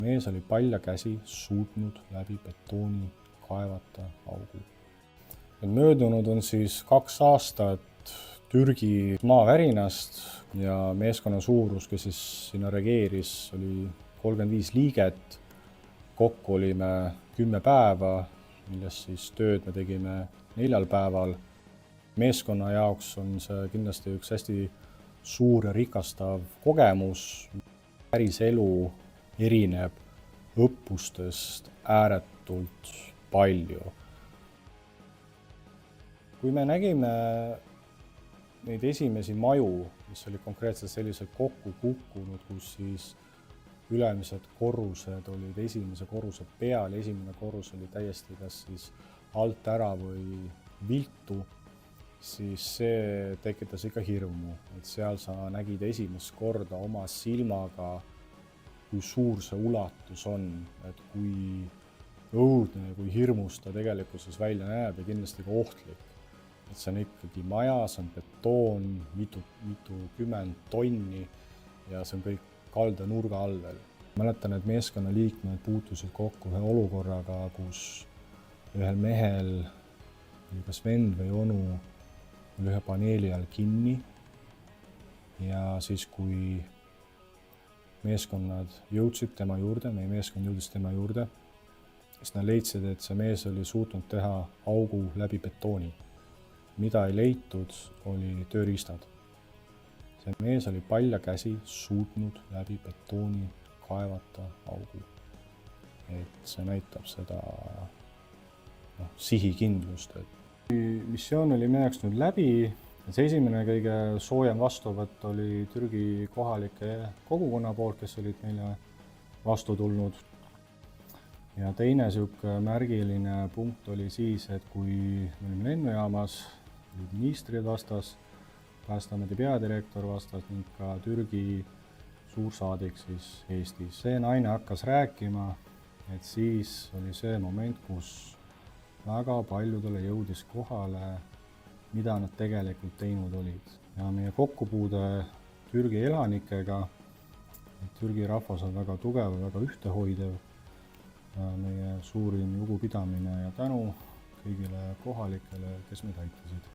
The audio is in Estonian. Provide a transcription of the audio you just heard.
Mees oli palja käsi suutnud läbi betooni kaevata augu. Möödunud on siis 2 aastat Türgi maavärinast ja meeskonna suurus, kes siis sinna reageeris, oli 35 liiget. Kokku olime 10 päeva, millest siis tööd me tegime 4 päeval. Meeskonna jaoks on see kindlasti üks hästi suur ja rikastav kogemus. Päris elu erineb õppustest ääretult palju. Kui me nägime neid esimesi maju, mis oli konkreetselt selliselt kokku kukkunud, kus siis ülemised korrused olid esimese korruse peal, esimene korrus oli täiesti kas siis alt ära või viltu, siis see tekitas ikka hirmu, et seal sa nägid esimest korda oma silmaga, kui suur see ulatus on, et kui õudne ja kui hirmus ta tegelikkuses välja näeb ja kindlasti ka ohtlik. Et see on ikkagi maja, see on betoon, mitukümmend tonni ja see on kõik kalda nurga all veel. Mäletan, et meeskonna liikmed puutusid kokku ühe olukorraga, kus ühel mehel oli kas vend või onu oli ühe paneeli all kinni ja siis, kui meeskonnad jõudsid tema juurde, meie meeskond jõudis tema juurde, siis nad leidsid, et see mees oli suutnud teha augu läbi betooni. Mida ei leitud, oli tööriistad. See mees oli palja käsi suutnud läbi betooni kaevata augu. Et see näitab seda sihikindlust. Missioon oli meie jaoks nüüd läbi. See esimene kõige soojem vastuvõtt oli Türgi kohalike kogukonna poolt, kes olid meile vastu tulnud. Ja teine märgiline punkt oli siis, et kui me olime lennujaamas, olid ministrid vastas, Päästeameti peadirektor vastas ning ka Türgi suursaadik siis Eestis. See naine hakkas rääkima, et siis oli see moment, kus väga paljudele jõudis kohale, mida nad tegelikult teinud olid. Ja meie kokkupuude Türgi elanikega, Türgi rahvas on väga tugev, väga ühtehoidev, meie suurim lugupidamine ja tänu kõigile kohalikele, kes meid aitasid.